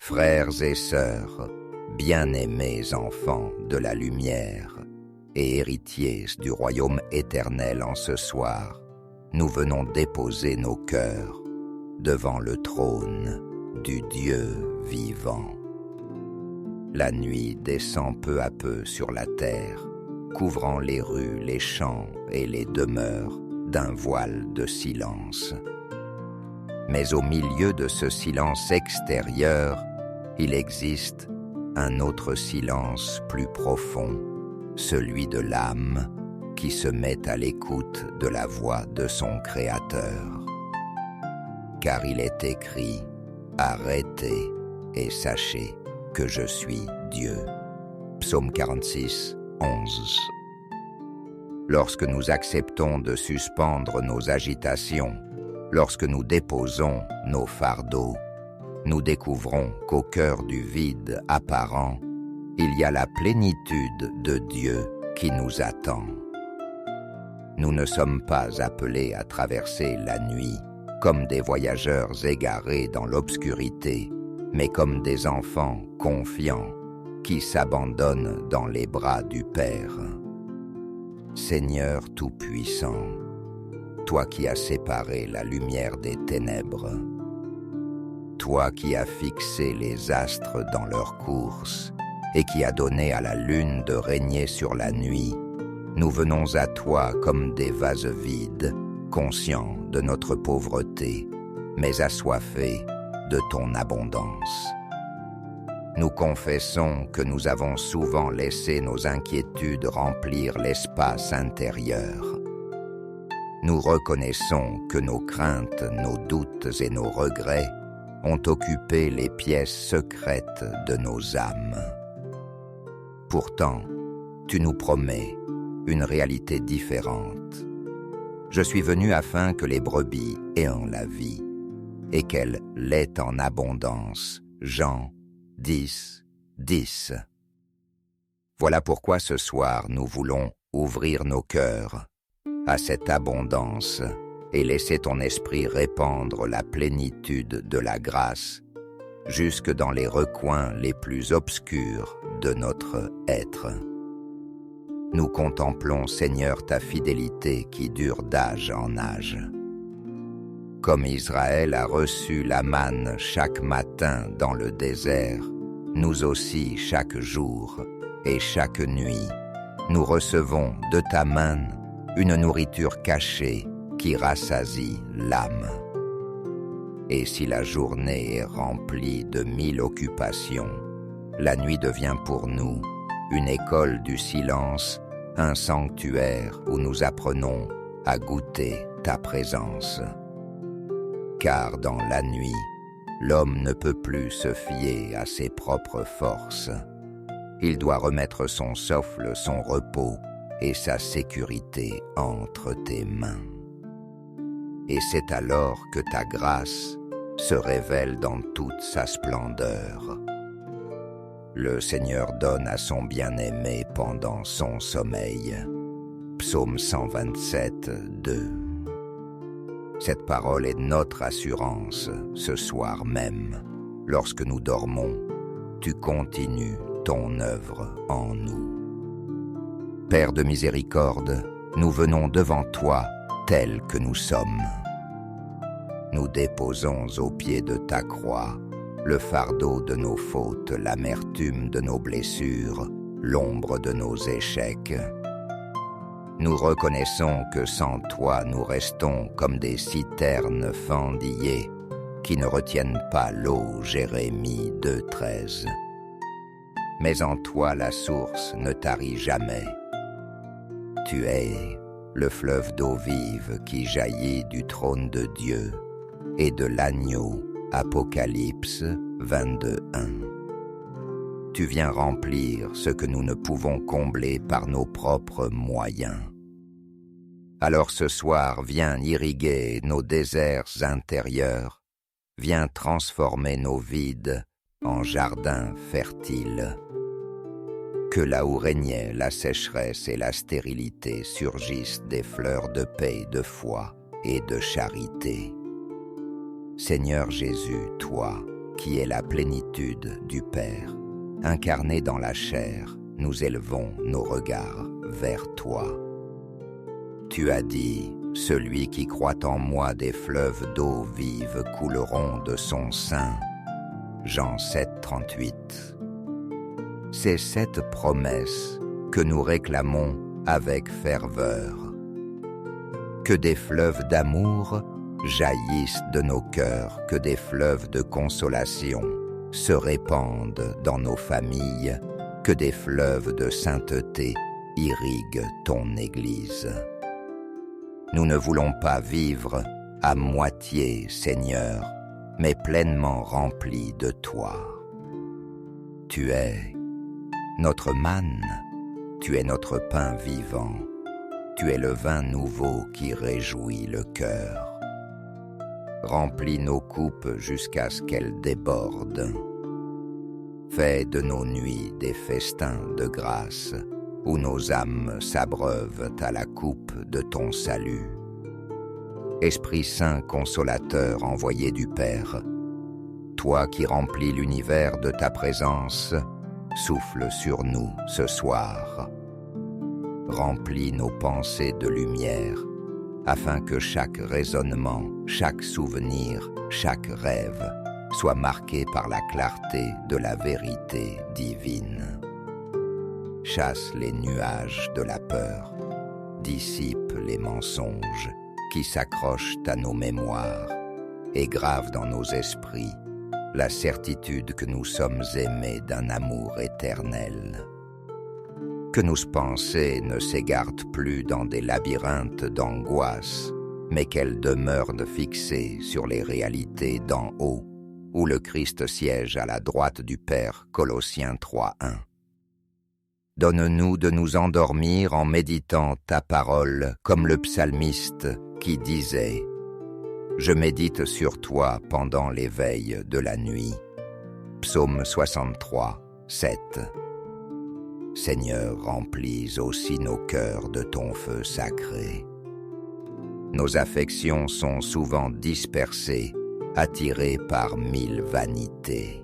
Frères et sœurs, bien-aimés enfants de la lumière et héritiers du royaume éternel en ce soir, nous venons déposer nos cœurs devant le trône du Dieu vivant. La nuit descend peu à peu sur la terre, couvrant les rues, les champs et les demeures d'un voile de silence. Mais au milieu de ce silence extérieur, il existe un autre silence plus profond, celui de l'âme qui se met à l'écoute de la voix de son Créateur. Car il est écrit « Arrêtez et sachez que je suis Dieu ». Psaume 46, 11. Lorsque nous acceptons de suspendre nos agitations, lorsque nous déposons nos fardeaux, nous découvrons qu'au cœur du vide apparent, il y a la plénitude de Dieu qui nous attend. Nous ne sommes pas appelés à traverser la nuit comme des voyageurs égarés dans l'obscurité, mais comme des enfants confiants qui s'abandonnent dans les bras du Père. Seigneur Tout-Puissant, toi qui as séparé la lumière des ténèbres, toi qui as fixé les astres dans leur course et qui as donné à la lune de régner sur la nuit, nous venons à toi comme des vases vides, conscients de notre pauvreté, mais assoiffés de ton abondance. Nous confessons que nous avons souvent laissé nos inquiétudes remplir l'espace intérieur. Nous reconnaissons que nos craintes, nos doutes et nos regrets ont occupé les pièces secrètes de nos âmes. Pourtant, tu nous promets une réalité différente. Je suis venu afin que les brebis aient la vie et qu'elles l'aient en abondance. Jean 10, 10. Voilà pourquoi ce soir nous voulons ouvrir nos cœurs à cette abondance et laisser ton esprit répandre la plénitude de la grâce jusque dans les recoins les plus obscurs de notre être. Nous contemplons, Seigneur, ta fidélité qui dure d'âge en âge. Comme Israël a reçu la manne chaque matin dans le désert, nous aussi chaque jour et chaque nuit, nous recevons de ta main une nourriture cachée qui rassasie l'âme. Et si la journée est remplie de 1000 occupations, la nuit devient pour nous une école du silence, un sanctuaire où nous apprenons à goûter ta présence. Car dans la nuit, l'homme ne peut plus se fier à ses propres forces. Il doit remettre son souffle, son repos et sa sécurité entre tes mains. Et c'est alors que ta grâce se révèle dans toute sa splendeur. Le Seigneur donne à son bien-aimé pendant son sommeil. Psaume 127, 2. Cette parole est notre assurance ce soir même. Lorsque nous dormons, tu continues ton œuvre en nous. Père de miséricorde, nous venons devant toi tels que nous sommes. Nous déposons aux pieds de ta croix le fardeau de nos fautes, l'amertume de nos blessures, l'ombre de nos échecs. Nous reconnaissons que sans toi nous restons comme des citernes fendillées qui ne retiennent pas l'eau. Jérémie 2,13. Mais en toi la source ne tarit jamais. Tu es le fleuve d'eau vive qui jaillit du trône de Dieu et de l'agneau. Apocalypse 22:1. Tu viens remplir ce que nous ne pouvons combler par nos propres moyens. Alors ce soir, viens irriguer nos déserts intérieurs, viens transformer nos vides en jardins fertiles. Que là où régnait la sécheresse et la stérilité surgissent des fleurs de paix, de foi et de charité. Seigneur Jésus, toi, qui est la plénitude du Père, incarné dans la chair, nous élevons nos regards vers toi. Tu as dit, celui qui croit en moi des fleuves d'eau vive couleront de son sein. Jean 7, 38. C'est cette promesse que nous réclamons avec ferveur. Que des fleuves d'amour jaillissent de nos cœurs, que des fleuves de consolation se répandent dans nos familles, que des fleuves de sainteté irriguent ton Église. Nous ne voulons pas vivre à moitié, Seigneur, mais pleinement remplis de toi. Tu es notre manne, tu es notre pain vivant, tu es le vin nouveau qui réjouit le cœur. Remplis nos coupes jusqu'à ce qu'elles débordent. Fais de nos nuits des festins de grâce, où nos âmes s'abreuvent à la coupe de ton salut. Esprit Saint consolateur envoyé du Père, toi qui remplis l'univers de ta présence, souffle sur nous ce soir. Remplis nos pensées de lumière, afin que chaque raisonnement, chaque souvenir, chaque rêve soit marqué par la clarté de la vérité divine. Chasse les nuages de la peur, dissipe les mensonges qui s'accrochent à nos mémoires et grave dans nos esprits la certitude que nous sommes aimés d'un amour éternel. Que nos pensées ne s'égarent plus dans des labyrinthes d'angoisse, mais qu'elles demeurent fixées sur les réalités d'en haut, où le Christ siège à la droite du Père, Colossiens 3:1. Donne-nous de nous endormir en méditant ta parole, comme le psalmiste qui disait « Je médite sur toi pendant l'éveil de la nuit ». Psaume 63, 7. Seigneur, remplis aussi nos cœurs de ton feu sacré. Nos affections sont souvent dispersées, attirées par 1000 vanités.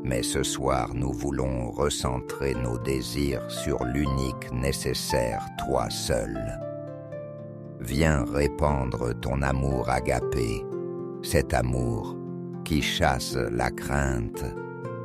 Mais ce soir, nous voulons recentrer nos désirs sur l'unique nécessaire, toi seul. Viens répandre ton amour agapé, cet amour qui chasse la crainte,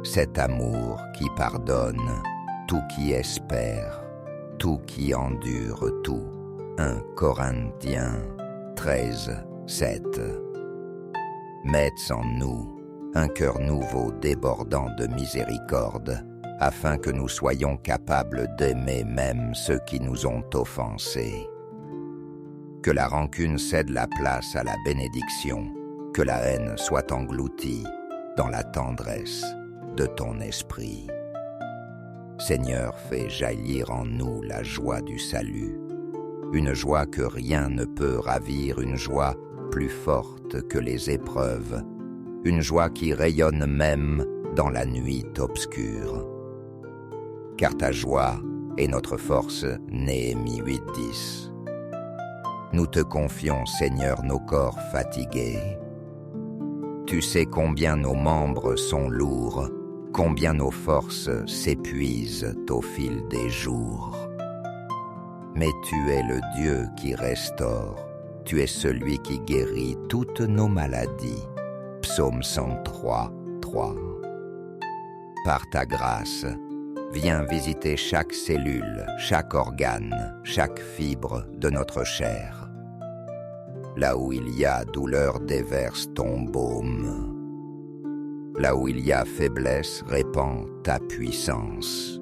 cet amour qui pardonne, tout qui espère, tout qui endure tout. 1 Corinthiens 13, 7. Mets en nous un cœur nouveau débordant de miséricorde, afin que nous soyons capables d'aimer même ceux qui nous ont offensés. Que la rancune cède la place à la bénédiction, que la haine soit engloutie dans la tendresse de ton esprit. Seigneur, fais jaillir en nous la joie du salut, une joie que rien ne peut ravir, une joie plus forte que les épreuves, une joie qui rayonne même dans la nuit obscure. Car ta joie est notre force, Néhémie 8:10. Nous te confions, Seigneur, nos corps fatigués. Tu sais combien nos membres sont lourds, combien nos forces s'épuisent au fil des jours. Mais tu es le Dieu qui restaure, tu es celui qui guérit toutes nos maladies. Psaume 103, 3. Par ta grâce, viens visiter chaque cellule, chaque organe, chaque fibre de notre chair. Là où il y a douleur, déverse ton baume. Là où il y a faiblesse, répands ta puissance.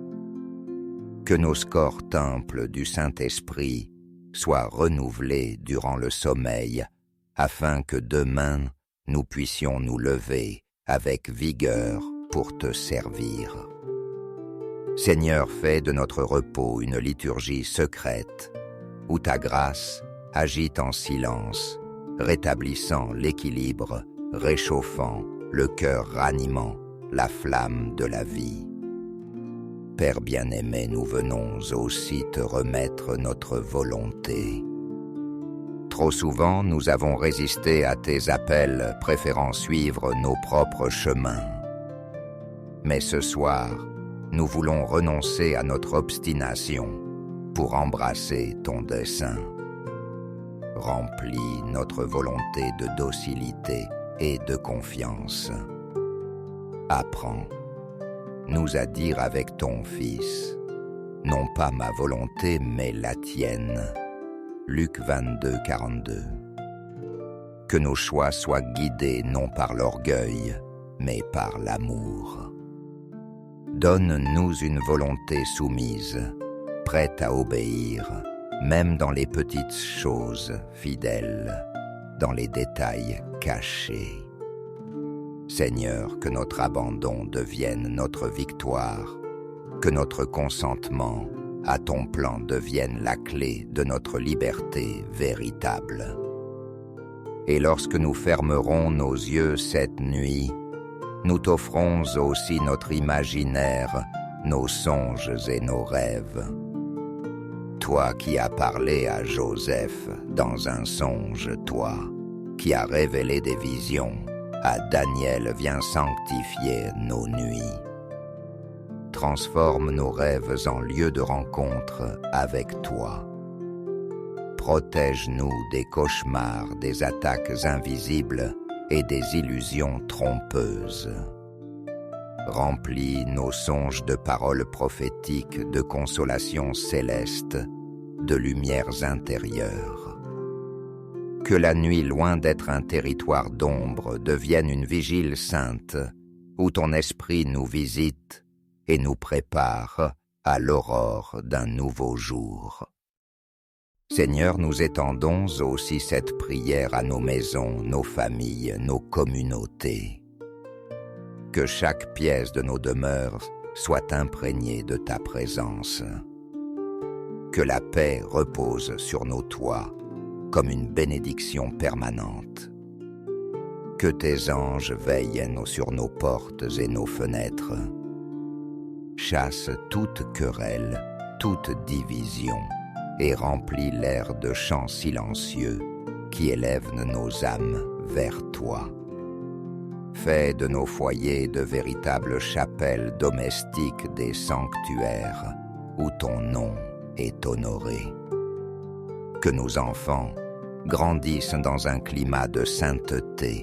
Que nos corps temples du Saint-Esprit soient renouvelés durant le sommeil, afin que demain nous puissions nous lever avec vigueur pour te servir. Seigneur, fais de notre repos une liturgie secrète, où ta grâce agit en silence, rétablissant l'équilibre, réchauffant le cœur ranimant, la flamme de la vie. Père bien-aimé, nous venons aussi te remettre notre volonté. Trop souvent, nous avons résisté à tes appels, préférant suivre nos propres chemins. Mais ce soir, nous voulons renoncer à notre obstination pour embrasser ton dessein. Remplis notre volonté de docilité et de confiance. Apprends-nous à dire avec ton Fils, non pas ma volonté, mais la tienne. Luc 22, 42. Que nos choix soient guidés non par l'orgueil, mais par l'amour. Donne-nous une volonté soumise, prête à obéir, même dans les petites choses, fidèles, dans les détails cachés. Seigneur, que notre abandon devienne notre victoire, que notre consentement à ton plan devienne la clé de notre liberté véritable. Et lorsque nous fermerons nos yeux cette nuit, nous t'offrons aussi notre imaginaire, nos songes et nos rêves. Toi qui as parlé à Joseph dans un songe, toi qui as révélé des visions, à Daniel viens sanctifier nos nuits. Transforme nos rêves en lieux de rencontre avec toi. Protège-nous des cauchemars, des attaques invisibles et des illusions trompeuses. Remplis nos songes de paroles prophétiques, de consolations célestes, de lumières intérieures. Que la nuit, loin d'être un territoire d'ombre, devienne une vigile sainte, où ton esprit nous visite et nous prépare à l'aurore d'un nouveau jour. Seigneur, nous étendons aussi cette prière à nos maisons, nos familles, nos communautés. Que chaque pièce de nos demeures soit imprégnée de ta présence. Que la paix repose sur nos toits comme une bénédiction permanente. Que tes anges veillent sur nos portes et nos fenêtres. Chasse toute querelle, toute division, et remplis l'air de chants silencieux qui élèvent nos âmes vers toi. Fais de nos foyers de véritables chapelles domestiques, des sanctuaires où ton nom est honoré. Que nos enfants grandissent dans un climat de sainteté,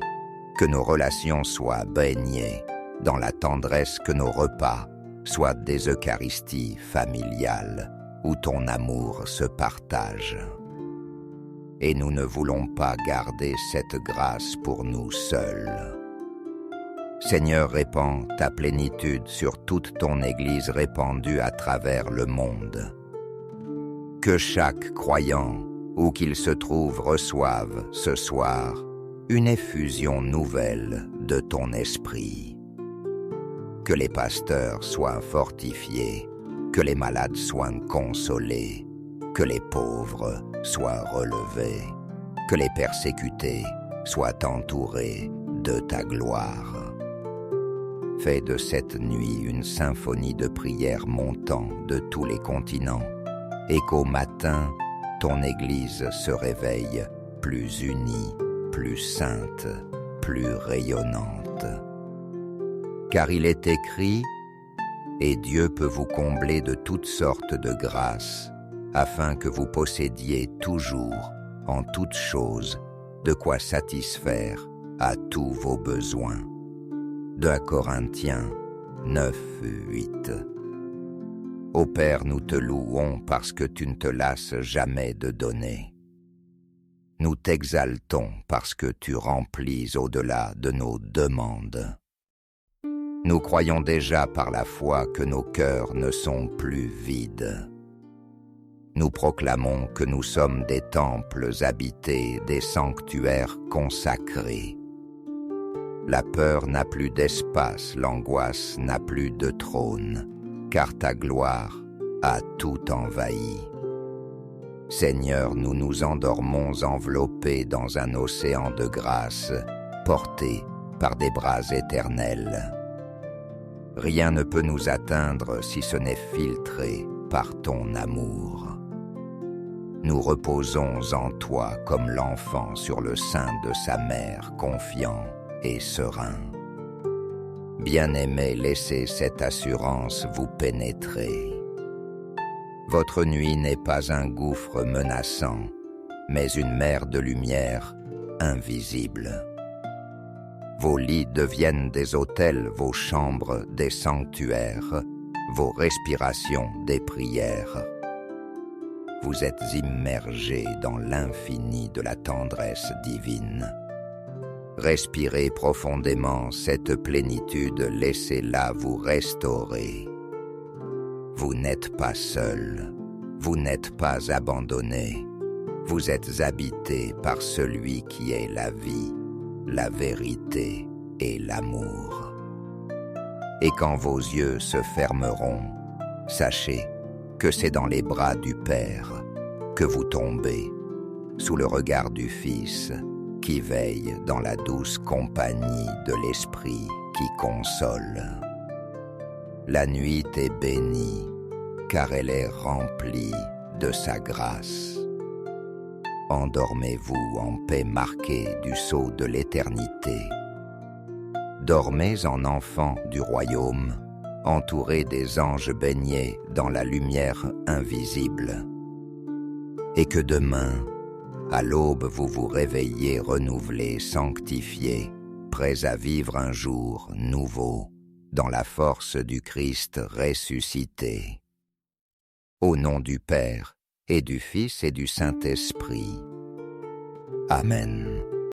que nos relations soient baignées dans la tendresse, que nos repas soient des Eucharisties familiales où ton amour se partage. Et nous ne voulons pas garder cette grâce pour nous seuls. Seigneur, répands ta plénitude sur toute ton Église répandue à travers le monde. Que chaque croyant, où qu'il se trouve, reçoive ce soir une effusion nouvelle de ton esprit. Que les pasteurs soient fortifiés, que les malades soient consolés, que les pauvres soient relevés, que les persécutés soient entourés de ta gloire. Fais de cette nuit une symphonie de prières montant de tous les continents, et qu'au matin, ton Église se réveille plus unie, plus sainte, plus rayonnante. Car il est écrit, et Dieu peut vous combler de toutes sortes de grâces, afin que vous possédiez toujours, en toutes choses, de quoi satisfaire à tous vos besoins. 2 Corinthiens 9, 8. Ô Père, nous te louons parce que tu ne te lasses jamais de donner. Nous t'exaltons parce que tu remplis au-delà de nos demandes. Nous croyons déjà par la foi que nos cœurs ne sont plus vides. Nous proclamons que nous sommes des temples habités, des sanctuaires consacrés. La peur n'a plus d'espace, l'angoisse n'a plus de trône, car ta gloire a tout envahi. Seigneur, nous nous endormons enveloppés dans un océan de grâce, portés par des bras éternels. Rien ne peut nous atteindre si ce n'est filtré par ton amour. Nous reposons en toi comme l'enfant sur le sein de sa mère, confiant et serein. Bien-aimé, laissez cette assurance vous pénétrer. Votre nuit n'est pas un gouffre menaçant, mais une mer de lumière invisible. Vos lits deviennent des autels, vos chambres des sanctuaires, vos respirations des prières. Vous êtes immergés dans l'infini de la tendresse divine. Respirez profondément cette plénitude, laissez-la vous restaurer. Vous n'êtes pas seul, vous n'êtes pas abandonné, vous êtes habité par celui qui est la vie, la vérité et l'amour. Et quand vos yeux se fermeront, sachez que c'est dans les bras du Père que vous tombez, sous le regard du Fils qui veille dans la douce compagnie de l'Esprit qui console. La nuit est bénie, car elle est remplie de sa grâce. Endormez-vous en paix marquée du sceau de l'éternité. Dormez en enfants du royaume, entourés des anges baignés dans la lumière invisible. Et que demain, à l'aube, vous vous réveillez renouvelés, sanctifiés, prêts à vivre un jour nouveau, dans la force du Christ ressuscité. Au nom du Père, et du Fils et du Saint-Esprit. Amen.